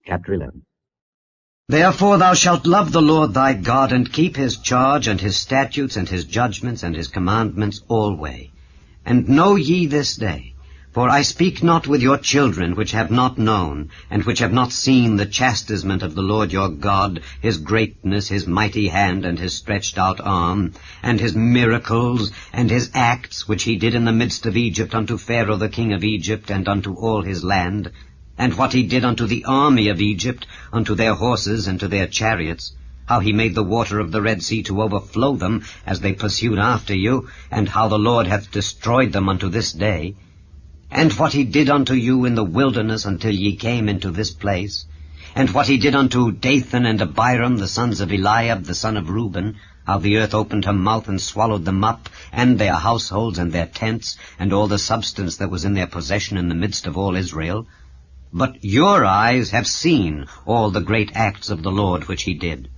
Chapter 11. Therefore thou shalt love the Lord thy God, and keep his charge, and his statutes, and his judgments, and his commandments alway. And know ye this day, for I speak not with your children which have not known, and which have not seen the chastisement of the Lord your God, his greatness, his mighty hand, and his stretched out arm, and his miracles, and his acts, which he did in the midst of Egypt unto Pharaoh the king of Egypt, and unto all his land, and what he did unto the army of Egypt, unto their horses and to their chariots, how he made the water of the Red Sea to overflow them as they pursued after you, and how the Lord hath destroyed them unto this day, and what he did unto you in the wilderness until ye came into this place, and what he did unto Dathan and Abiram, the sons of Eliab, the son of Reuben, how the earth opened her mouth and swallowed them up, and their households and their tents, and all the substance that was in their possession in the midst of all Israel. But your eyes have seen all the great acts of the Lord which he did.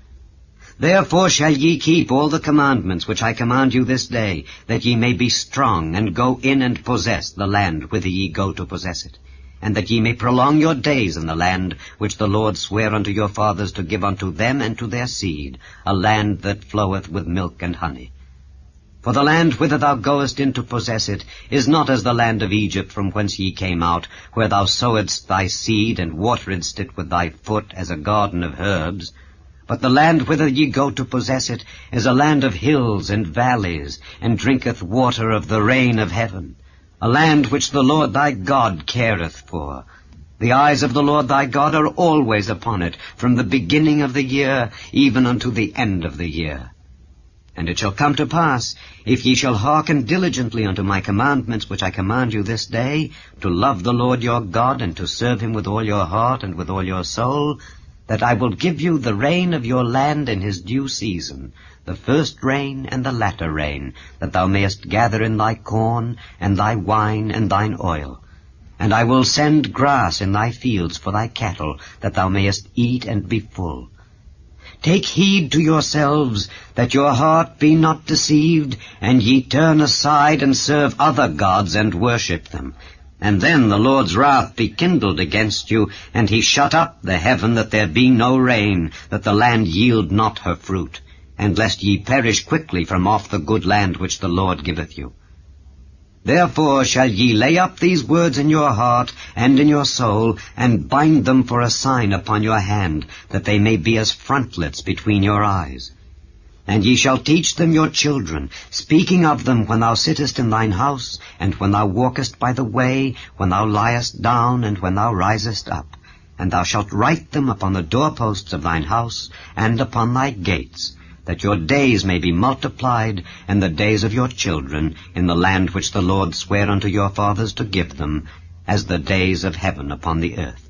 Therefore shall ye keep all the commandments which I command you this day, that ye may be strong, and go in and possess the land whither ye go to possess it, and that ye may prolong your days in the land which the Lord sware unto your fathers to give unto them and to their seed, a land that floweth with milk and honey. For the land whither thou goest in to possess it is not as the land of Egypt from whence ye came out, where thou sowedst thy seed and wateredst it with thy foot as a garden of herbs. But the land whither ye go to possess it is a land of hills and valleys, and drinketh water of the rain of heaven, a land which the Lord thy God careth for. The eyes of the Lord thy God are always upon it, from the beginning of the year even unto the end of the year. And it shall come to pass, if ye shall hearken diligently unto my commandments which I command you this day, to love the Lord your God, and to serve him with all your heart and with all your soul, that I will give you the rain of your land in his due season, the first rain and the latter rain, that thou mayest gather in thy corn, and thy wine, and thine oil. And I will send grass in thy fields for thy cattle, that thou mayest eat and be full. Take heed to yourselves, that your heart be not deceived, and ye turn aside and serve other gods and worship them. And then the Lord's wrath be kindled against you, and he shut up the heaven, that there be no rain, that the land yield not her fruit, and lest ye perish quickly from off the good land which the Lord giveth you. Therefore shall ye lay up these words in your heart and in your soul, and bind them for a sign upon your hand, that they may be as frontlets between your eyes. And ye shall teach them your children, speaking of them when thou sittest in thine house, and when thou walkest by the way, when thou liest down, and when thou risest up. And thou shalt write them upon the doorposts of thine house, and upon thy gates, that your days may be multiplied, and the days of your children, in the land which the Lord sware unto your fathers to give them, as the days of heaven upon the earth.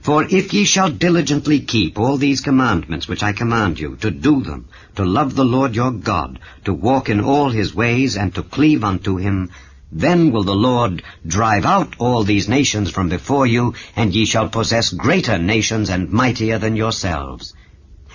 For if ye shall diligently keep all these commandments which I command you, to do them, to love the Lord your God, to walk in all his ways, and to cleave unto him, then will the Lord drive out all these nations from before you, and ye shall possess greater nations and mightier than yourselves.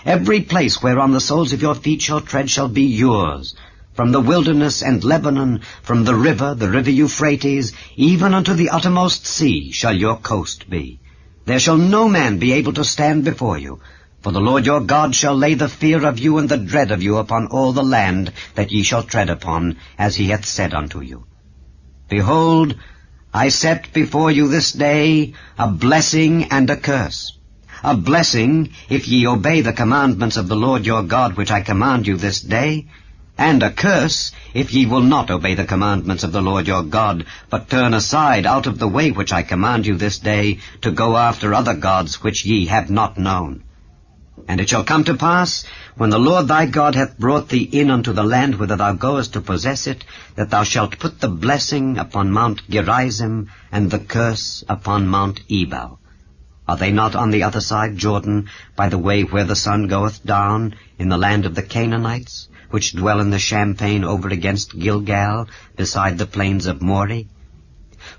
Every place whereon the soles of your feet shall tread shall be yours. From the wilderness and Lebanon, from the river Euphrates, even unto the uttermost sea shall your coast be. There shall no man be able to stand before you, for the Lord your God shall lay the fear of you and the dread of you upon all the land that ye shall tread upon, as he hath said unto you. Behold, I set before you this day a blessing and a curse. A blessing, if ye obey the commandments of the Lord your God which I command you this day, and a curse, if ye will not obey the commandments of the Lord your God, but turn aside out of the way which I command you this day, to go after other gods which ye have not known. And it shall come to pass, when the Lord thy God hath brought thee in unto the land whither thou goest to possess it, that thou shalt put the blessing upon Mount Gerizim, and the curse upon Mount Ebal. Are they not on the other side Jordan, by the way where the sun goeth down, in the land of the Canaanites, which dwell in the champaign over against Gilgal, beside the plains of Moreh?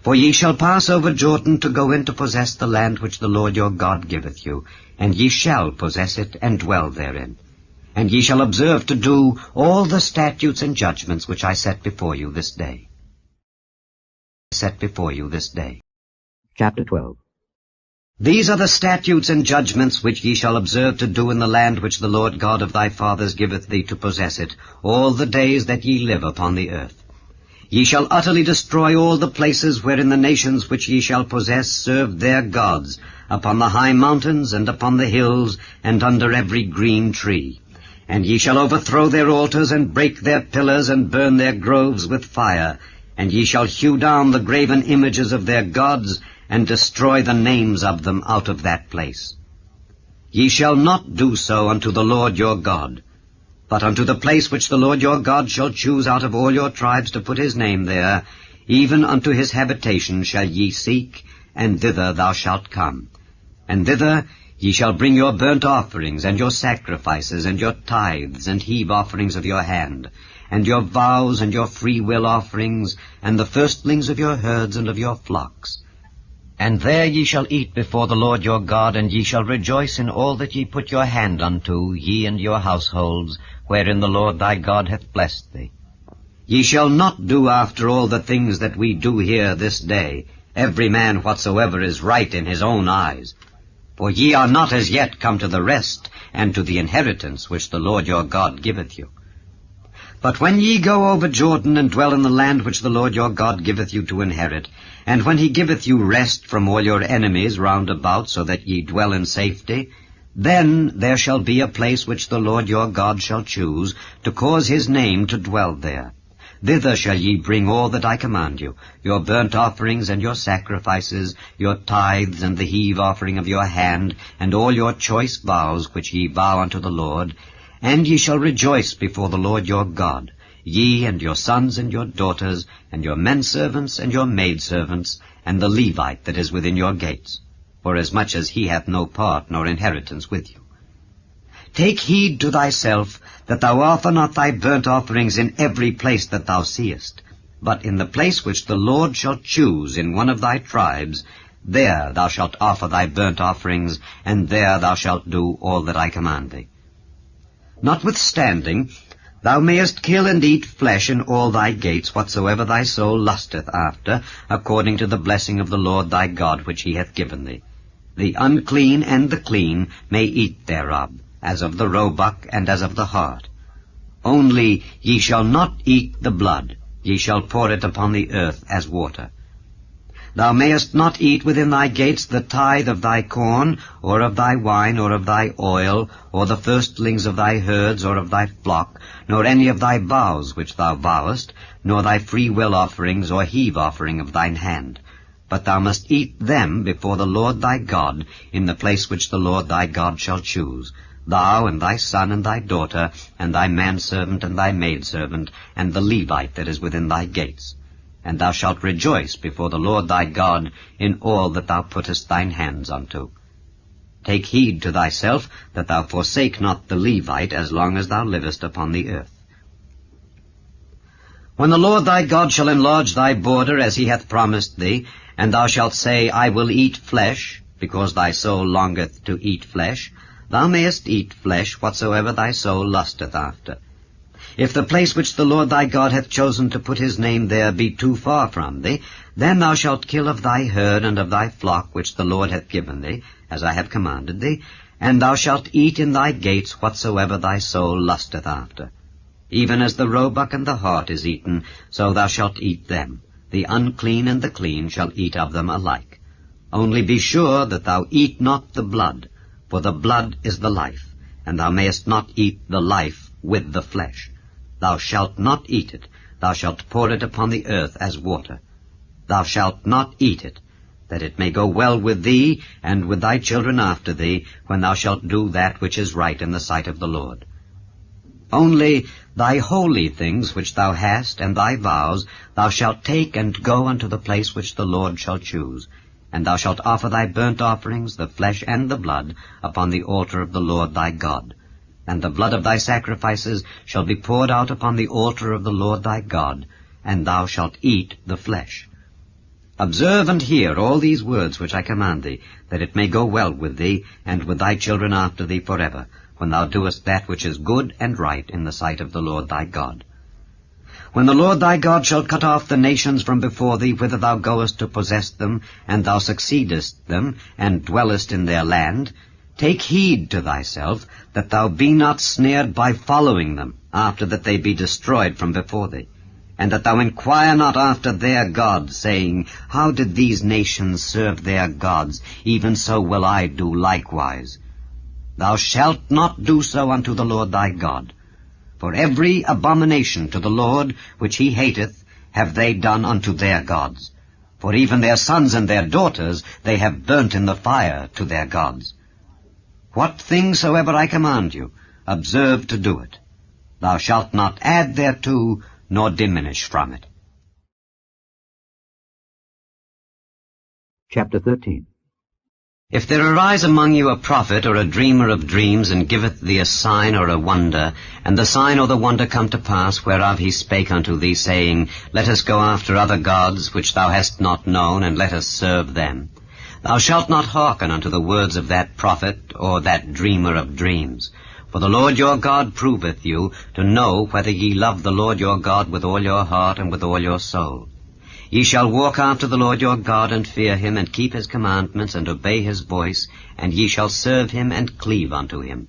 For ye shall pass over Jordan to go in to possess the land which the Lord your God giveth you, and ye shall possess it and dwell therein. And ye shall observe to do all the statutes and judgments which I set before you this day. Chapter 12. These are the statutes and judgments which ye shall observe to do in the land which the Lord God of thy fathers giveth thee to possess it, all the days that ye live upon the earth. Ye shall utterly destroy all the places wherein the nations which ye shall possess serve their gods, upon the high mountains, and upon the hills, and under every green tree. And ye shall overthrow their altars, and break their pillars, and burn their groves with fire. And ye shall hew down the graven images of their gods, and destroy the names of them out of that place. Ye shall not do so unto the Lord your God, but unto the place which the Lord your God shall choose out of all your tribes to put his name there, even unto his habitation shall ye seek, and thither thou shalt come. And thither ye shall bring your burnt offerings, and your sacrifices, and your tithes, and heave offerings of your hand, and your vows, and your free will offerings, and the firstlings of your herds and of your flocks. And there ye shall eat before the Lord your God, and ye shall rejoice in all that ye put your hand unto, ye and your households, wherein the Lord thy God hath blessed thee. Ye shall not do after all the things that we do here this day, every man whatsoever is right in his own eyes. For ye are not as yet come to the rest, and to the inheritance which the Lord your God giveth you. But when ye go over Jordan, and dwell in the land which the Lord your God giveth you to inherit, and when he giveth you rest from all your enemies round about, so that ye dwell in safety, then there shall be a place which the Lord your God shall choose, to cause his name to dwell there. Thither shall ye bring all that I command you, your burnt offerings and your sacrifices, your tithes and the heave offering of your hand, and all your choice vows which ye vow unto the Lord, and ye shall rejoice before the Lord your God, ye and your sons and your daughters, and your menservants and your maidservants, and the Levite that is within your gates, forasmuch as he hath no part nor inheritance with you. Take heed to thyself, that thou offer not thy burnt offerings in every place that thou seest, but in the place which the Lord shall choose in one of thy tribes, there thou shalt offer thy burnt offerings, and there thou shalt do all that I command thee. Notwithstanding, thou mayest kill and eat flesh in all thy gates, whatsoever thy soul lusteth after, according to the blessing of the Lord thy God which he hath given thee. The unclean and the clean may eat thereof, as of the roebuck and as of the hart. Only ye shall not eat the blood, ye shall pour it upon the earth as water. Thou mayest not eat within thy gates the tithe of thy corn, or of thy wine, or of thy oil, or the firstlings of thy herds, or of thy flock, nor any of thy vows which thou vowest, nor thy free will offerings, or heave offering of thine hand. But thou must eat them before the Lord thy God, in the place which the Lord thy God shall choose, thou and thy son and thy daughter, and thy manservant and thy maidservant, and the Levite that is within thy gates. And thou shalt rejoice before the Lord thy God in all that thou puttest thine hands unto. Take heed to thyself that thou forsake not the Levite as long as thou livest upon the earth. When the Lord thy God shall enlarge thy border as he hath promised thee, and thou shalt say, I will eat flesh, because thy soul longeth to eat flesh, thou mayest eat flesh whatsoever thy soul lusteth after. If the place which the Lord thy God hath chosen to put his name there be too far from thee, then thou shalt kill of thy herd and of thy flock which the Lord hath given thee, as I have commanded thee, and thou shalt eat in thy gates whatsoever thy soul lusteth after. Even as the roebuck and the hart is eaten, so thou shalt eat them. The unclean and the clean shall eat of them alike. Only be sure that thou eat not the blood, for the blood is the life, and thou mayest not eat the life with the flesh. Thou shalt not eat it, thou shalt pour it upon the earth as water. Thou shalt not eat it, that it may go well with thee and with thy children after thee, when thou shalt do that which is right in the sight of the Lord. Only thy holy things which thou hast, and thy vows, thou shalt take and go unto the place which the Lord shall choose, and thou shalt offer thy burnt offerings, the flesh and the blood, upon the altar of the Lord thy God. And the blood of thy sacrifices shall be poured out upon the altar of the Lord thy God, and thou shalt eat the flesh. Observe and hear all these words which I command thee, that it may go well with thee, and with thy children after thee forever, when thou doest that which is good and right in the sight of the Lord thy God. When the Lord thy God shall cut off the nations from before thee, whither thou goest to possess them, and thou succeedest them, and dwellest in their land, take heed to thyself, that thou be not snared by following them, after that they be destroyed from before thee, and that thou inquire not after their gods, saying, How did these nations serve their gods? Even so will I do likewise. Thou shalt not do so unto the Lord thy God. For every abomination to the Lord which he hateth have they done unto their gods. For even their sons and their daughters they have burnt in the fire to their gods. What thing soever I command you, observe to do it. Thou shalt not add thereto, nor diminish from it. Chapter 13. If there arise among you a prophet or a dreamer of dreams, and giveth thee a sign or a wonder, and the sign or the wonder come to pass, whereof he spake unto thee, saying, Let us go after other gods, which thou hast not known, and let us serve them, thou shalt not hearken unto the words of that prophet or that dreamer of dreams. For the Lord your God proveth you, to know whether ye love the Lord your God with all your heart and with all your soul. Ye shall walk after the Lord your God, and fear him, and keep his commandments, and obey his voice, and ye shall serve him, and cleave unto him.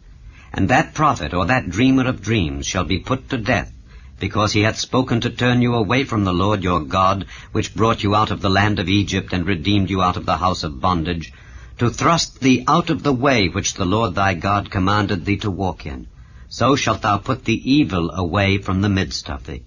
And that prophet or that dreamer of dreams shall be put to death, because he hath spoken to turn you away from the Lord your God, which brought you out of the land of Egypt, and redeemed you out of the house of bondage, to thrust thee out of the way which the Lord thy God commanded thee to walk in. So shalt thou put the evil away from the midst of thee.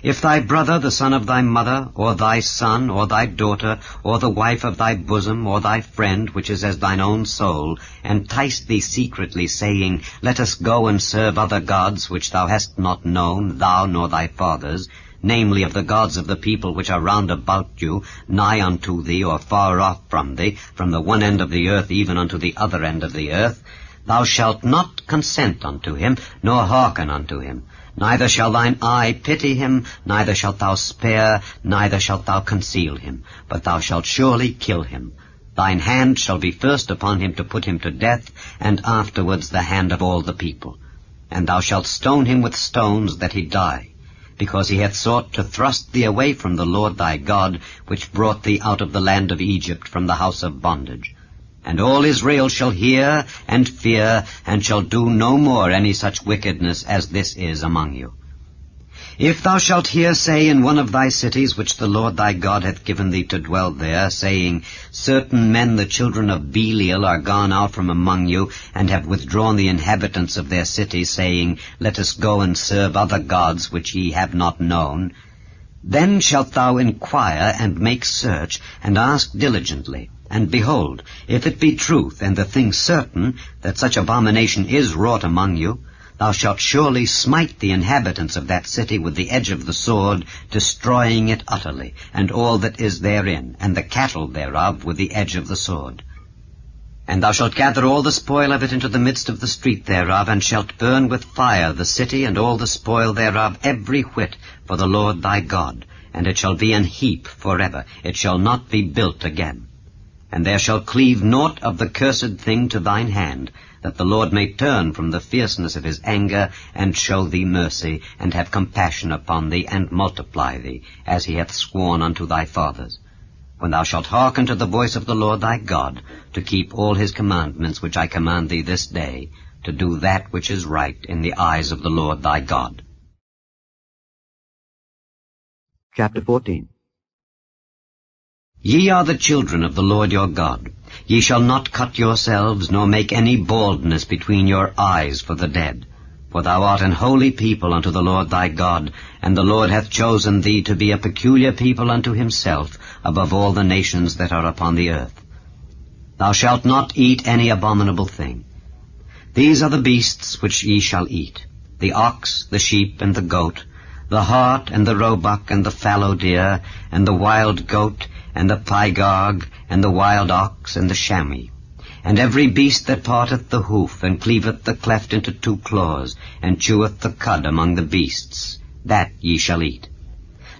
If thy brother, the son of thy mother, or thy son, or thy daughter, or the wife of thy bosom, or thy friend, which is as thine own soul, entice thee secretly, saying, Let us go and serve other gods, which thou hast not known, thou nor thy fathers, namely of the gods of the people which are round about you, nigh unto thee, or far off from thee, from the one end of the earth even unto the other end of the earth, thou shalt not consent unto him, nor hearken unto him. Neither shall thine eye pity him, neither shalt thou spare, neither shalt thou conceal him, but thou shalt surely kill him. Thine hand shall be first upon him to put him to death, and afterwards the hand of all the people. And thou shalt stone him with stones that he die, because he hath sought to thrust thee away from the Lord thy God, which brought thee out of the land of Egypt from the house of bondage. And all Israel shall hear and fear, and shall do no more any such wickedness as this is among you. If thou shalt hear say in one of thy cities, which the Lord thy God hath given thee to dwell there, saying, Certain men, the children of Belial, are gone out from among you, and have withdrawn the inhabitants of their cities, saying, Let us go and serve other gods which ye have not known, then shalt thou inquire and make search, and ask diligently. And behold, if it be truth, and the thing certain, that such abomination is wrought among you, thou shalt surely smite the inhabitants of that city with the edge of the sword, destroying it utterly, and all that is therein, and the cattle thereof with the edge of the sword. And thou shalt gather all the spoil of it into the midst of the street thereof, and shalt burn with fire the city and all the spoil thereof, every whit, for the Lord thy God. And it shall be an heap forever, it shall not be built again. And there shall cleave naught of the cursed thing to thine hand, that the Lord may turn from the fierceness of his anger, and show thee mercy, and have compassion upon thee, and multiply thee, as he hath sworn unto thy fathers. When thou shalt hearken to the voice of the Lord thy God, to keep all his commandments which I command thee this day, to do that which is right in the eyes of the Lord thy God. Chapter 14. Ye are the children of the Lord your God. Ye shall not cut yourselves, nor make any baldness between your eyes for the dead. For thou art an holy people unto the Lord thy God, and the Lord hath chosen thee to be a peculiar people unto himself, above all the nations that are upon the earth. Thou shalt not eat any abominable thing. These are the beasts which ye shall eat, the ox, the sheep, and the goat, the hart, and the roebuck, and the fallow deer, and the wild goat, and the pygarg, and the wild ox, and the chamois, and every beast that parteth the hoof, and cleaveth the cleft into two claws, and cheweth the cud among the beasts, that ye shall eat.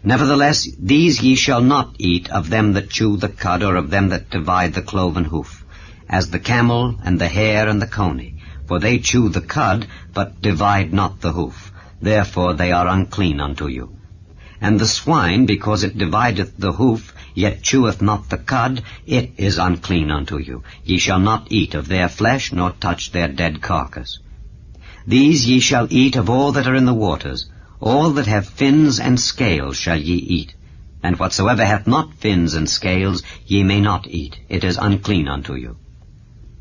Nevertheless, these ye shall not eat of them that chew the cud, or of them that divide the cloven hoof, as the camel, and the hare, and the coney, for they chew the cud, but divide not the hoof. therefore they are unclean unto you. And the swine, because it divideth the hoof, yet cheweth not the cud, it is unclean unto you. Ye shall not eat of their flesh, nor touch their dead carcass. These ye shall eat of all that are in the waters. All that have fins and scales shall ye eat. And whatsoever hath not fins and scales ye may not eat. It is unclean unto you.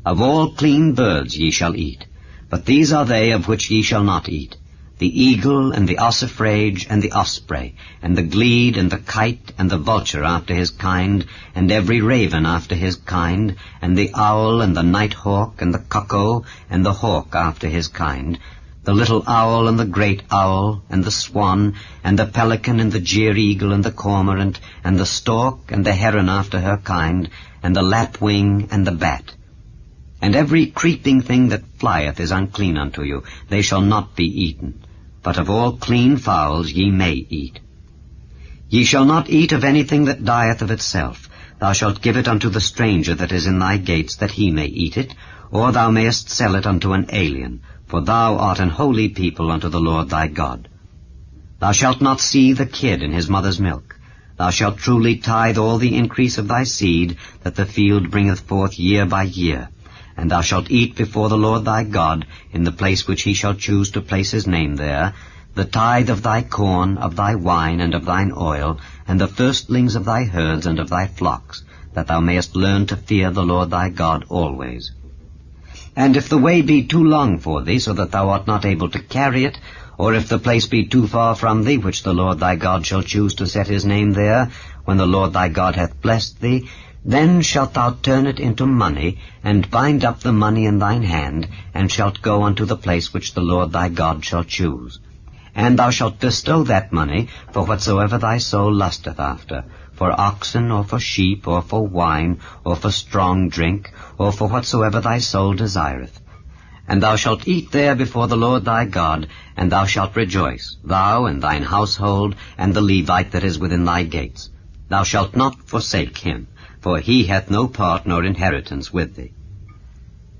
Of all clean birds ye shall eat. But these are they of which ye shall not eat: the eagle, and the ossifrage, and the osprey, and the glede, and the kite, and the vulture after his kind, and every raven after his kind, and the owl, and the night hawk, and the cuckoo, and the hawk after his kind, the little owl, and the great owl, and the swan, and the pelican, and the jeer-eagle, and the cormorant, and the stork, and the heron after her kind, and the lapwing, and the bat. And every creeping thing that flieth is unclean unto you. They shall not be eaten. But of all clean fowls ye may eat. Ye shall not eat of anything that dieth of itself. Thou shalt give it unto the stranger that is in thy gates, that he may eat it, or thou mayest sell it unto an alien, for thou art an holy people unto the Lord thy God. Thou shalt not seethe a kid in his mother's milk. Thou shalt truly tithe all the increase of thy seed, that the field bringeth forth year by year. And thou shalt eat before the Lord thy God, in the place which he shall choose to place his name there, the tithe of thy corn, of thy wine, and of thine oil, and the firstlings of thy herds and of thy flocks, that thou mayest learn to fear the Lord thy God always. And if the way be too long for thee, so that thou art not able to carry it, or if the place be too far from thee, which the Lord thy God shall choose to set his name there, when the Lord thy God hath blessed thee, then shalt thou turn it into money, and bind up the money in thine hand, and shalt go unto the place which the Lord thy God shall choose. And thou shalt bestow that money for whatsoever thy soul lusteth after, for oxen, or for sheep, or for wine, or for strong drink, or for whatsoever thy soul desireth. And thou shalt eat there before the Lord thy God, and thou shalt rejoice, thou and thine household, and the Levite that is within thy gates. Thou shalt not forsake him, for he hath no part nor inheritance with thee.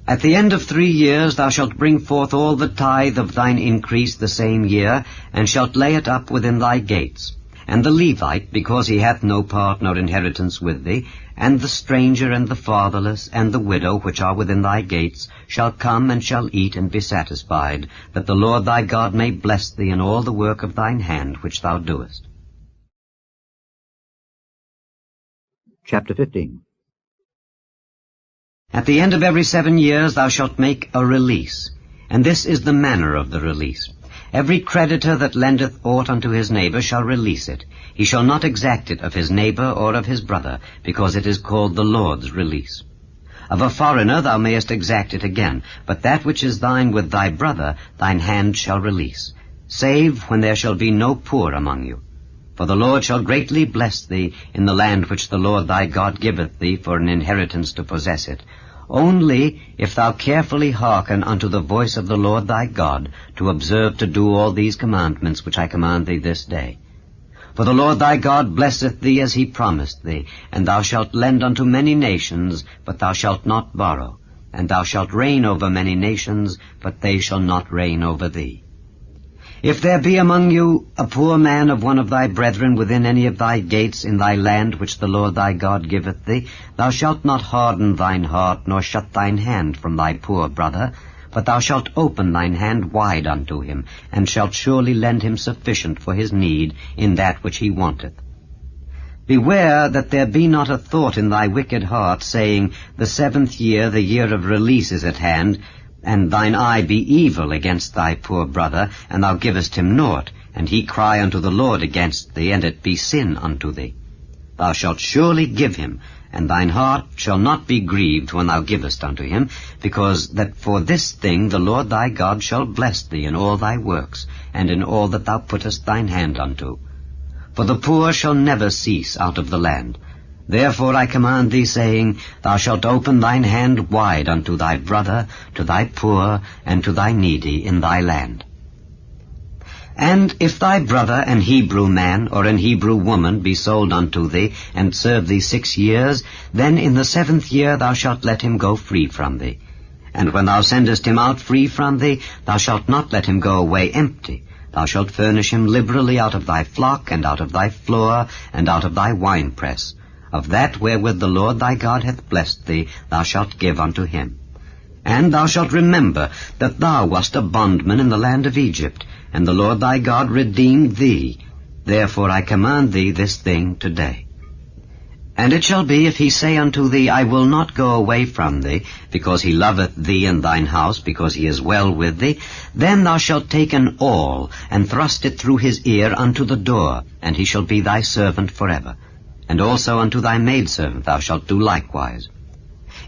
At the end of 3 years thou shalt bring forth all the tithe of thine increase the same year, and shalt lay it up within thy gates. And the Levite, because he hath no part nor inheritance with thee, and the stranger, and the fatherless, and the widow, which are within thy gates, shall come and shall eat and be satisfied, that the Lord thy God may bless thee in all the work of thine hand which thou doest. Chapter 15. At the end of every 7 years thou shalt make a release, and this is the manner of the release. Every creditor that lendeth aught unto his neighbor shall release it. He shall not exact it of his neighbor or of his brother, because it is called the Lord's release. Of a foreigner thou mayest exact it again, but that which is thine with thy brother thine hand shall release, save when there shall be no poor among you. For the Lord shall greatly bless thee in the land which the Lord thy God giveth thee for an inheritance to possess it, only if thou carefully hearken unto the voice of the Lord thy God, to observe to do all these commandments which I command thee this day. For the Lord thy God blesseth thee as he promised thee, and thou shalt lend unto many nations, but thou shalt not borrow, and thou shalt reign over many nations, but they shall not reign over thee. If there be among you a poor man of one of thy brethren within any of thy gates in thy land which the Lord thy God giveth thee, thou shalt not harden thine heart, nor shut thine hand from thy poor brother, but thou shalt open thine hand wide unto him, and shalt surely lend him sufficient for his need in that which he wanteth. Beware that there be not a thought in thy wicked heart, saying, The 7th year, the year of release, is at hand, and thine eye be evil against thy poor brother, and thou givest him naught, and he cry unto the Lord against thee, and it be sin unto thee. Thou shalt surely give him, and thine heart shall not be grieved when thou givest unto him, because that for this thing the Lord thy God shall bless thee in all thy works, and in all that thou puttest thine hand unto. For the poor shall never cease out of the land. Therefore I command thee, saying, Thou shalt open thine hand wide unto thy brother, to thy poor, and to thy needy in thy land. And if thy brother, an Hebrew man, or an Hebrew woman, be sold unto thee, and serve thee 6 years, then in the 7th year thou shalt let him go free from thee. And when thou sendest him out free from thee, thou shalt not let him go away empty. Thou shalt furnish him liberally out of thy flock, and out of thy floor, and out of thy winepress. Of that wherewith the Lord thy God hath blessed thee, thou shalt give unto him. And thou shalt remember that thou wast a bondman in the land of Egypt, and the Lord thy God redeemed thee. Therefore I command thee this thing today. And it shall be, if he say unto thee, I will not go away from thee, because he loveth thee and thine house, because he is well with thee, then thou shalt take an awl, and thrust it through his ear unto the door, and he shall be thy servant forever. And also unto thy maidservant thou shalt do likewise.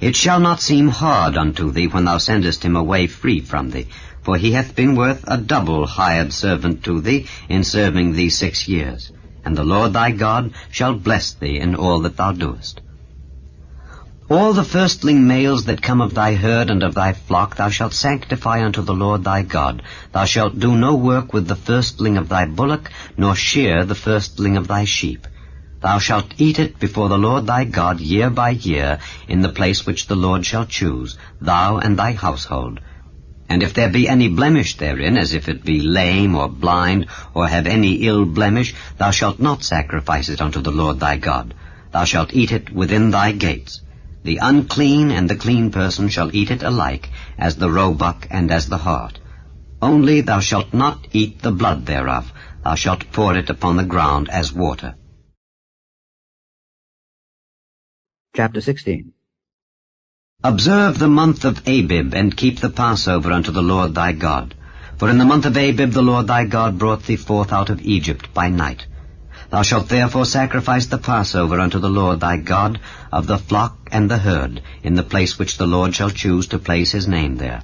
It shall not seem hard unto thee when thou sendest him away free from thee, for he hath been worth a double hired servant to thee in serving thee 6 years. And the Lord thy God shall bless thee in all that thou doest. All the firstling males that come of thy herd and of thy flock thou shalt sanctify unto the Lord thy God. Thou shalt do no work with the firstling of thy bullock, nor shear the firstling of thy sheep. Thou shalt eat it before the Lord thy God year by year, in the place which the Lord shall choose, thou and thy household. And if there be any blemish therein, as if it be lame or blind, or have any ill blemish, thou shalt not sacrifice it unto the Lord thy God. Thou shalt eat it within thy gates. The unclean and the clean person shall eat it alike, as the roebuck and as the hart. Only thou shalt not eat the blood thereof. Thou shalt pour it upon the ground as water. Chapter 16. Observe the month of Abib, and keep the Passover unto the Lord thy God. For in the month of Abib the Lord thy God brought thee forth out of Egypt by night. Thou shalt therefore sacrifice the Passover unto the Lord thy God of the flock and the herd, in the place which the Lord shall choose to place his name there.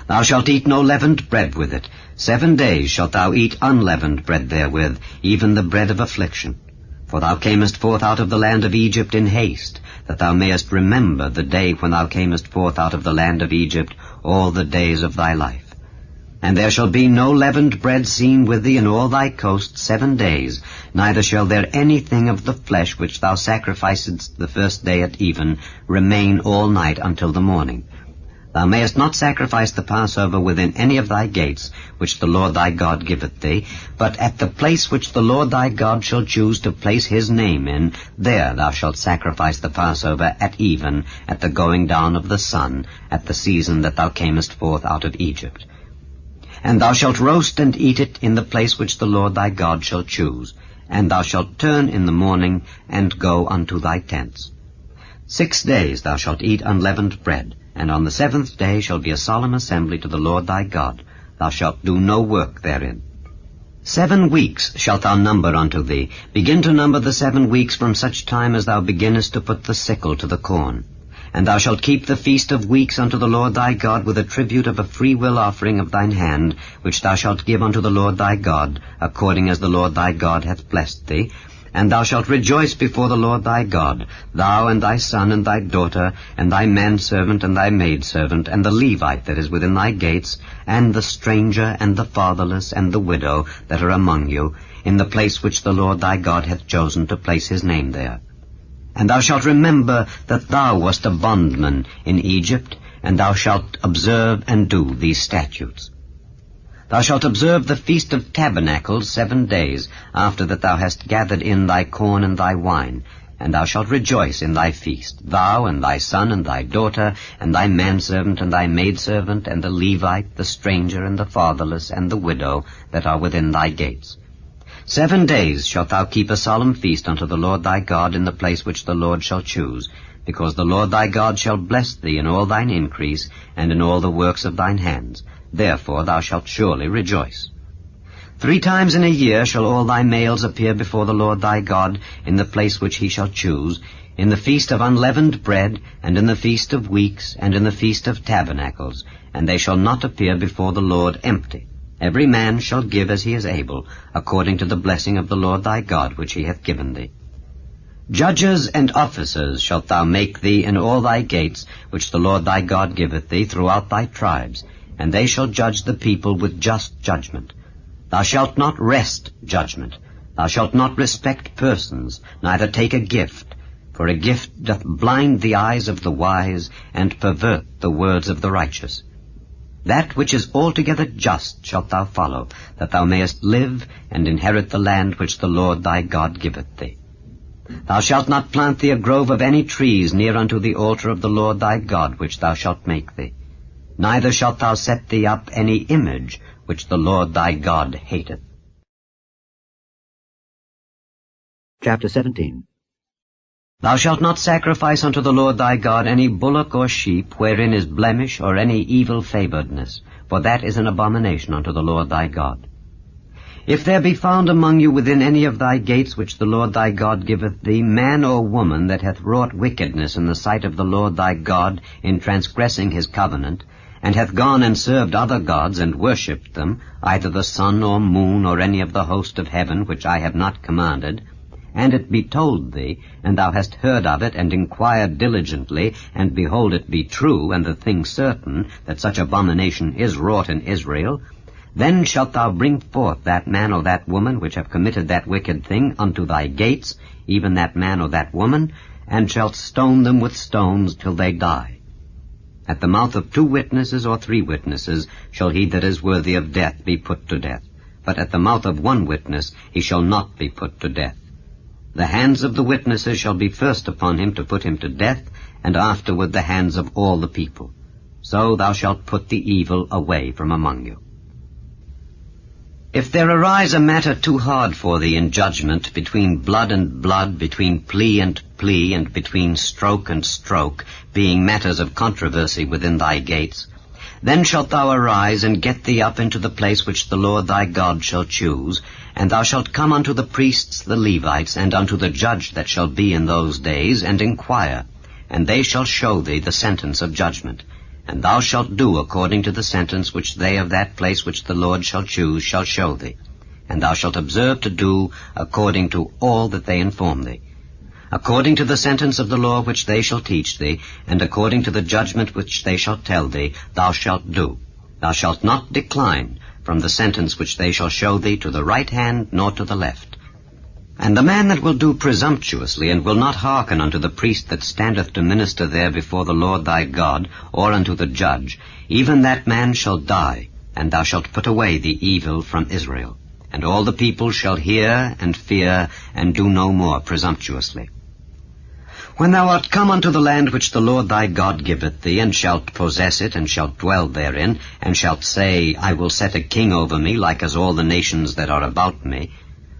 Thou shalt eat no leavened bread with it. 7 days shalt thou eat unleavened bread therewith, even the bread of affliction. For thou camest forth out of the land of Egypt in haste, that thou mayest remember the day when thou camest forth out of the land of Egypt all the days of thy life. And there shall be no leavened bread seen with thee in all thy coast 7 days, neither shall there anything of the flesh which thou sacrificedst the first day at even remain all night until the morning. Thou mayest not sacrifice the Passover within any of thy gates, which the Lord thy God giveth thee, but at the place which the Lord thy God shall choose to place his name in, there thou shalt sacrifice the Passover at even, at the going down of the sun, at the season that thou camest forth out of Egypt. And thou shalt roast and eat it in the place which the Lord thy God shall choose, and thou shalt turn in the morning, and go unto thy tents. 6 days thou shalt eat unleavened bread, and on the 7th day shall be a solemn assembly to the Lord thy God. Thou shalt do no work therein. 7 weeks shalt thou number unto thee. Begin to number the 7 weeks from such time as thou beginnest to put the sickle to the corn. And thou shalt keep the feast of weeks unto the Lord thy God with a tribute of a freewill offering of thine hand, which thou shalt give unto the Lord thy God, according as the Lord thy God hath blessed thee. And thou shalt rejoice before the Lord thy God, thou and thy son and thy daughter, and thy manservant and thy maidservant, and the Levite that is within thy gates, and the stranger and the fatherless and the widow that are among you, in the place which the Lord thy God hath chosen to place his name there. And thou shalt remember that thou wast a bondman in Egypt, and thou shalt observe and do these statutes. Thou shalt observe the Feast of Tabernacles 7 days, after that thou hast gathered in thy corn and thy wine. And thou shalt rejoice in thy feast, thou and thy son and thy daughter, and thy manservant and thy maidservant, and the Levite, the stranger, and the fatherless, and the widow, that are within thy gates. 7 days shalt thou keep a solemn feast unto the Lord thy God in the place which the Lord shall choose, because the Lord thy God shall bless thee in all thine increase, and in all the works of thine hands. Therefore thou shalt surely rejoice. 3 times in a year shall all thy males appear before the Lord thy God in the place which he shall choose, in the feast of unleavened bread, and in the feast of weeks, and in the feast of tabernacles, and they shall not appear before the Lord empty. Every man shall give as he is able, according to the blessing of the Lord thy God which he hath given thee. Judges and officers shalt thou make thee in all thy gates, which the Lord thy God giveth thee throughout thy tribes, and they shall judge the people with just judgment. Thou shalt not wrest judgment. Thou shalt not respect persons, neither take a gift, for a gift doth blind the eyes of the wise, and pervert the words of the righteous. That which is altogether just shalt thou follow, that thou mayest live and inherit the land which the Lord thy God giveth thee. Thou shalt not plant thee a grove of any trees near unto the altar of the Lord thy God, which thou shalt make thee. Neither shalt thou set thee up any image, which the Lord thy God hateth. Chapter 17. Thou shalt not sacrifice unto the Lord thy God any bullock or sheep, wherein is blemish or any evil favoredness, for that is an abomination unto the Lord thy God. If there be found among you within any of thy gates which the Lord thy God giveth thee, man or woman that hath wrought wickedness in the sight of the Lord thy God in transgressing his covenant, and hath gone and served other gods and worshipped them, either the sun or moon or any of the host of heaven which I have not commanded, and it be told thee, and thou hast heard of it, and inquired diligently, and behold it be true, and the thing certain, that such abomination is wrought in Israel, then shalt thou bring forth that man or that woman which have committed that wicked thing unto thy gates, even that man or that woman, and shalt stone them with stones till they die. At the mouth of 2 witnesses or 3 witnesses shall he that is worthy of death be put to death, but at the mouth of 1 witness he shall not be put to death. The hands of the witnesses shall be first upon him to put him to death, and afterward the hands of all the people. So thou shalt put the evil away from among you. If there arise a matter too hard for thee in judgment, between blood and blood, between plea, and between stroke and stroke, being matters of controversy within thy gates, then shalt thou arise and get thee up into the place which the Lord thy God shall choose, and thou shalt come unto the priests the Levites, and unto the judge that shall be in those days, and inquire, and they shall show thee the sentence of judgment. And thou shalt do according to the sentence which they of that place which the Lord shall choose shall show thee. And thou shalt observe to do according to all that they inform thee. According to the sentence of the law which they shall teach thee, and according to the judgment which they shall tell thee, thou shalt do. Thou shalt not decline from the sentence which they shall show thee to the right hand nor to the left. And the man that will do presumptuously, and will not hearken unto the priest that standeth to minister there before the Lord thy God, or unto the judge, even that man shall die, and thou shalt put away the evil from Israel. And all the people shall hear and fear, and do no more presumptuously. When thou art come unto the land which the Lord thy God giveth thee, and shalt possess it, and shalt dwell therein, and shalt say, I will set a king over me, like as all the nations that are about me,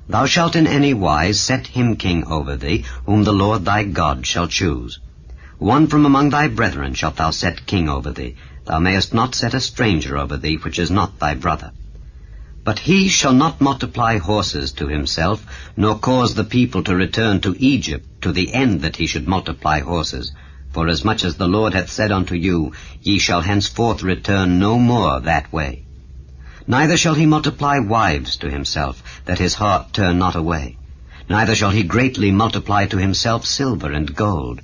thou shalt in any wise set him king over thee, whom the Lord thy God shall choose. 1 from among thy brethren shalt thou set king over thee. Thou mayest not set a stranger over thee, which is not thy brother. But he shall not multiply horses to himself, nor cause the people to return to Egypt, to the end that he should multiply horses. For as much as the Lord hath said unto you, ye shall henceforth return no more that way. Neither shall he multiply wives to himself, that his heart turn not away. Neither shall he greatly multiply to himself silver and gold.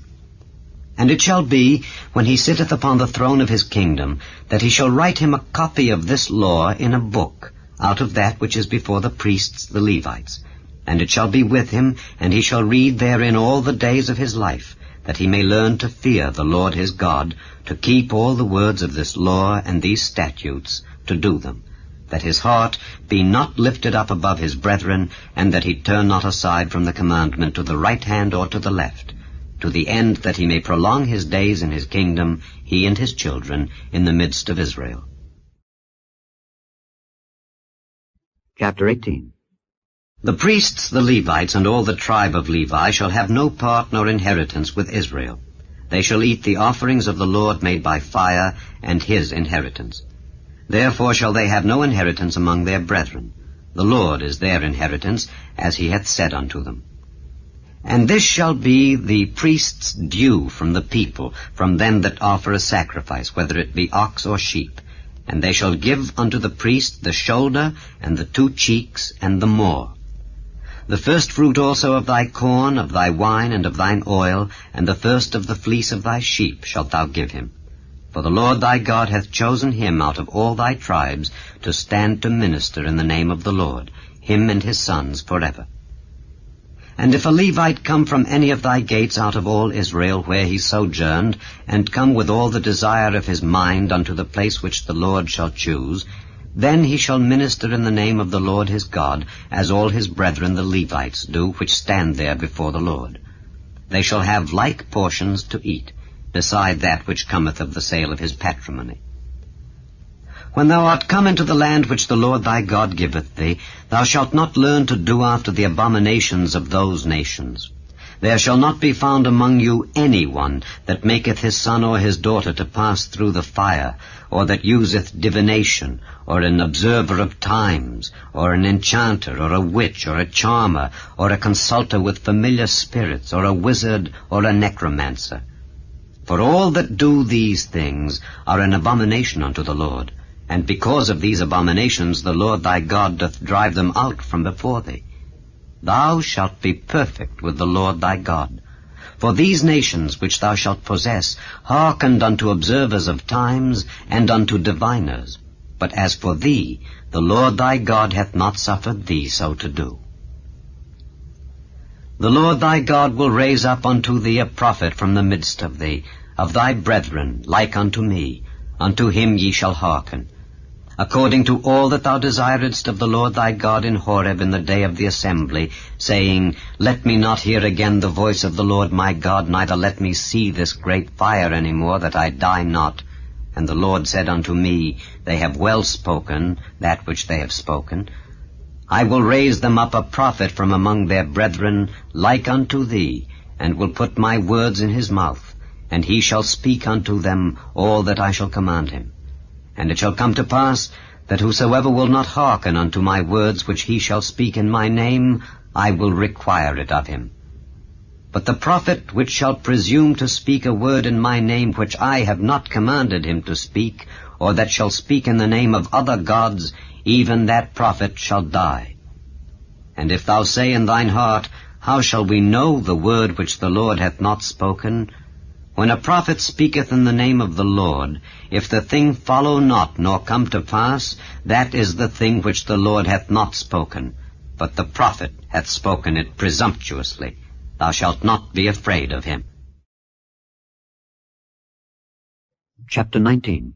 And it shall be, when he sitteth upon the throne of his kingdom, that he shall write him a copy of this law in a book, out of that which is before the priests the Levites. And it shall be with him, and he shall read therein all the days of his life, that he may learn to fear the Lord his God, to keep all the words of this law and these statutes, to do them, that his heart be not lifted up above his brethren, and that he turn not aside from the commandment to the right hand or to the left, to the end that he may prolong his days in his kingdom, he and his children, in the midst of Israel. Chapter 18. The priests, the Levites, and all the tribe of Levi shall have no part nor inheritance with Israel. They shall eat the offerings of the Lord made by fire, and his inheritance. Therefore shall they have no inheritance among their brethren. The Lord is their inheritance, as he hath said unto them. And this shall be the priest's due from the people, from them that offer a sacrifice, whether it be ox or sheep. And they shall give unto the priest the shoulder, and the 2 cheeks, and the maw. The first fruit also of thy corn, of thy wine, and of thine oil, and the first of the fleece of thy sheep shalt thou give him. For the Lord thy God hath chosen him out of all thy tribes to stand to minister in the name of the Lord, him and his sons forever. And if a Levite come from any of thy gates out of all Israel where he sojourned, and come with all the desire of his mind unto the place which the Lord shall choose, then he shall minister in the name of the Lord his God, as all his brethren the Levites do, which stand there before the Lord. They shall have like portions to eat, beside that which cometh of the sale of his patrimony. When thou art come into the land which the Lord thy God giveth thee, thou shalt not learn to do after the abominations of those nations. There shall not be found among you any one that maketh his son or his daughter to pass through the fire, or that useth divination, or an observer of times, or an enchanter, or a witch, or a charmer, or a consulter with familiar spirits, or a wizard, or a necromancer. For all that do these things are an abomination unto the Lord. And because of these abominations the Lord thy God doth drive them out from before thee. Thou shalt be perfect with the Lord thy God. For these nations which thou shalt possess hearkened unto observers of times and unto diviners. But as for thee, the Lord thy God hath not suffered thee so to do. The Lord thy God will raise up unto thee a prophet from the midst of thee, of thy brethren, like unto me. Unto him ye shall hearken. According to all that thou desiredst of the Lord thy God in Horeb in the day of the assembly, saying, Let me not hear again the voice of the Lord my God, neither let me see this great fire any more, that I die not. And the Lord said unto me, They have well spoken, that which they have spoken. I will raise them up a prophet from among their brethren, like unto thee, and will put my words in his mouth, and he shall speak unto them all that I shall command him. And it shall come to pass, that whosoever will not hearken unto my words which he shall speak in my name, I will require it of him. But the prophet which shall presume to speak a word in my name which I have not commanded him to speak, or that shall speak in the name of other gods, even that prophet shall die. And if thou say in thine heart, How shall we know the word which the Lord hath not spoken? When a prophet speaketh in the name of the Lord, if the thing follow not nor come to pass, that is the thing which the Lord hath not spoken, but the prophet hath spoken it presumptuously. Thou shalt not be afraid of him. Chapter 19.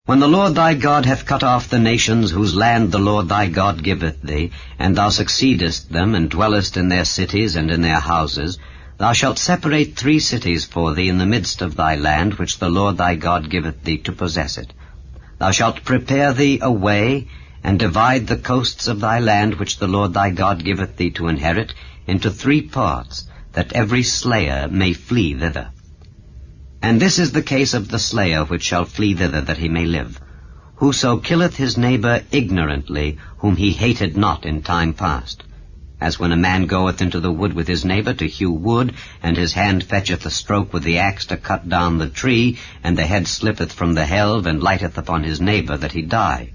When the Lord thy God hath cut off the nations whose land the Lord thy God giveth thee, and thou succeedest them, and dwellest in their cities and in their houses, thou shalt separate 3 cities for thee in the midst of thy land, which the Lord thy God giveth thee to possess it. Thou shalt prepare thee a way, and divide the coasts of thy land, which the Lord thy God giveth thee to inherit, into 3 parts, that every slayer may flee thither. And this is the case of the slayer which shall flee thither, that he may live. Whoso killeth his neighbor ignorantly, whom he hated not in time past. As when a man goeth into the wood with his neighbor to hew wood, and his hand fetcheth a stroke with the axe to cut down the tree, and the head slippeth from the helve, and lighteth upon his neighbor, that he die.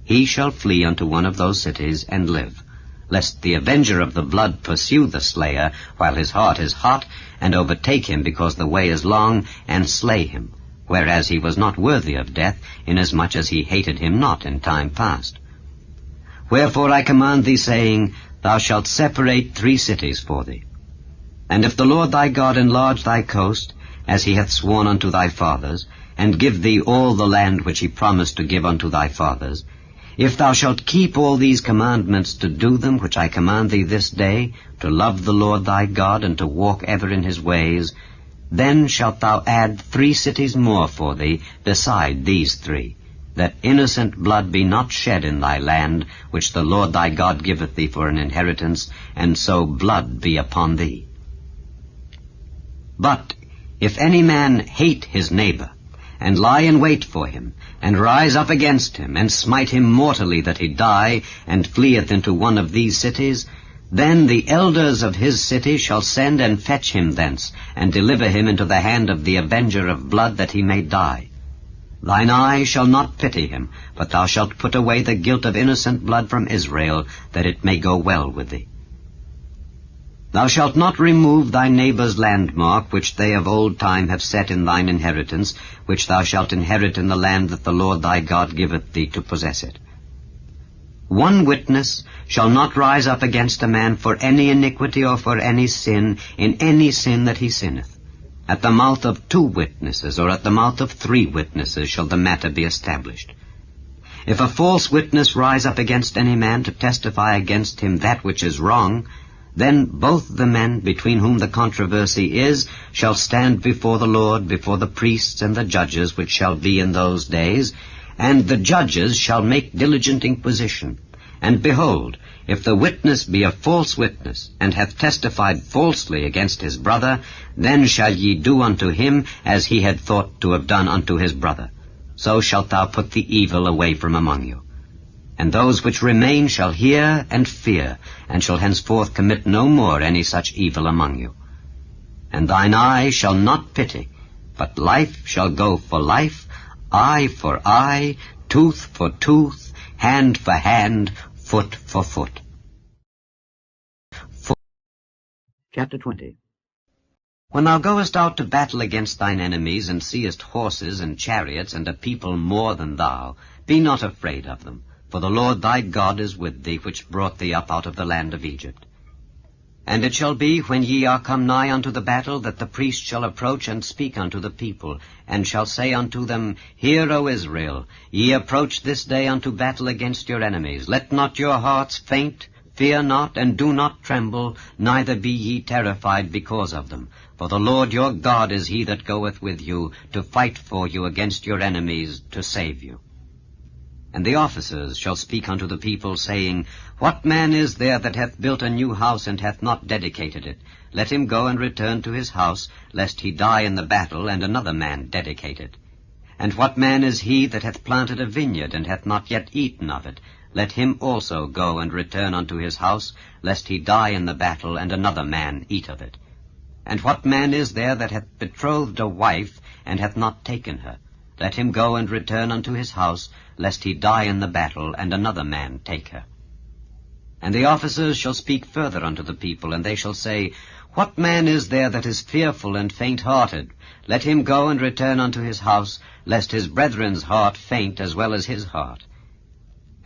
He shall flee unto one of those cities, and live, lest the avenger of the blood pursue the slayer, while his heart is hot, and overtake him because the way is long, and slay him, whereas he was not worthy of death, inasmuch as he hated him not in time past. Wherefore I command thee, saying, Thou shalt separate 3 cities for thee. And if the Lord thy God enlarge thy coast, as he hath sworn unto thy fathers, and give thee all the land which he promised to give unto thy fathers, if thou shalt keep all these commandments to do them which I command thee this day, to love the Lord thy God, and to walk ever in his ways, then shalt thou add 3 cities more for thee beside these 3, that innocent blood be not shed in thy land, which the Lord thy God giveth thee for an inheritance, and so blood be upon thee. But if any man hate his neighbor, and lie in wait for him, and rise up against him, and smite him mortally that he die, and fleeth into one of these cities, then the elders of his city shall send and fetch him thence, and deliver him into the hand of the avenger of blood, that he may die. Thine eye shall not pity him, but thou shalt put away the guilt of innocent blood from Israel, that it may go well with thee. Thou shalt not remove thy neighbor's landmark, which they of old time have set in thine inheritance, which thou shalt inherit in the land that the Lord thy God giveth thee to possess it. One witness shall not rise up against a man for any iniquity or for any sin, in any sin that he sinneth. At the mouth of 2 witnesses, or at the mouth of 3 witnesses, shall the matter be established. If a false witness rise up against any man to testify against him that which is wrong, then both the men between whom the controversy is shall stand before the Lord, before the priests and the judges which shall be in those days, and the judges shall make diligent inquisition. And behold, if the witness be a false witness, and hath testified falsely against his brother, then shall ye do unto him as he had thought to have done unto his brother. So shalt thou put the evil away from among you. And those which remain shall hear and fear, and shall henceforth commit no more any such evil among you. And thine eye shall not pity, but life shall go for life, eye for eye, tooth for tooth, hand for hand, foot for foot. Chapter 20. When thou goest out to battle against thine enemies, and seest horses and chariots, and a people more than thou, be not afraid of them, for the Lord thy God is with thee, which brought thee up out of the land of Egypt. And it shall be, when ye are come nigh unto the battle, that the priest shall approach and speak unto the people, and shall say unto them, Hear, O Israel, ye approach this day unto battle against your enemies. Let not your hearts faint, fear not, and do not tremble, neither be ye terrified because of them. For the Lord your God is he that goeth with you, to fight for you against your enemies, to save you. And the officers shall speak unto the people, saying, What man is there that hath built a new house, and hath not dedicated it? Let him go and return to his house, lest he die in the battle, and another man dedicate it. And what man is he that hath planted a vineyard, and hath not yet eaten of it? Let him also go and return unto his house, lest he die in the battle, and another man eat of it. And what man is there that hath betrothed a wife, and hath not taken her? Let him go and return unto his house, lest he die in the battle, and another man take her. And the officers shall speak further unto the people, and they shall say, What man is there that is fearful and faint-hearted? Let him go and return unto his house, lest his brethren's heart faint as well as his heart.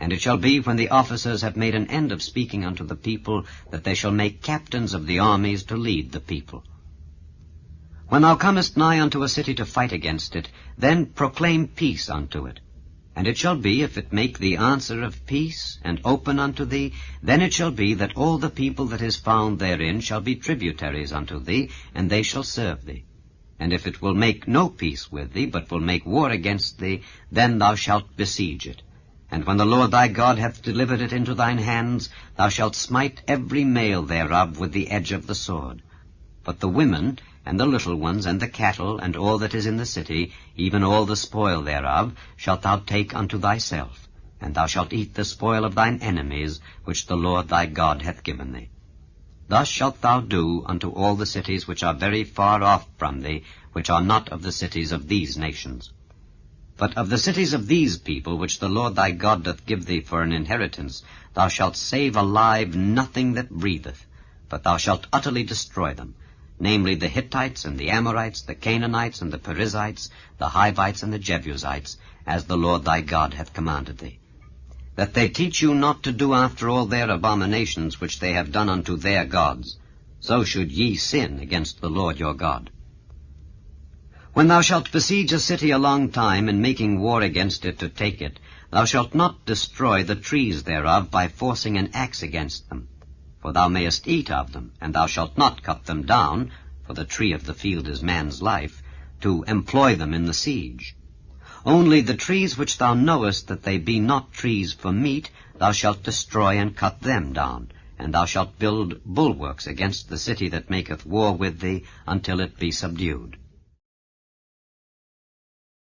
And it shall be, when the officers have made an end of speaking unto the people, that they shall make captains of the armies to lead the people. When thou comest nigh unto a city to fight against it, then proclaim peace unto it. And it shall be, if it make thee answer of peace, and open unto thee, then it shall be that all the people that is found therein shall be tributaries unto thee, and they shall serve thee. And if it will make no peace with thee, but will make war against thee, then thou shalt besiege it. And when the Lord thy God hath delivered it into thine hands, thou shalt smite every male thereof with the edge of the sword. But the women, and the little ones, and the cattle, and all that is in the city, even all the spoil thereof, shalt thou take unto thyself, and thou shalt eat the spoil of thine enemies, which the Lord thy God hath given thee. Thus shalt thou do unto all the cities which are very far off from thee, which are not of the cities of these nations. But of the cities of these people, which the Lord thy God doth give thee for an inheritance, thou shalt save alive nothing that breatheth, but thou shalt utterly destroy them, namely the Hittites and the Amorites, the Canaanites and the Perizzites, the Hivites and the Jebusites, as the Lord thy God hath commanded thee. That they teach you not to do after all their abominations which they have done unto their gods, so should ye sin against the Lord your God. When thou shalt besiege a city a long time, in making war against it to take it, thou shalt not destroy the trees thereof by forcing an axe against them. For thou mayest eat of them, and thou shalt not cut them down, for the tree of the field is man's life, to employ them in the siege. Only the trees which thou knowest that they be not trees for meat, thou shalt destroy and cut them down, and thou shalt build bulwarks against the city that maketh war with thee, until it be subdued.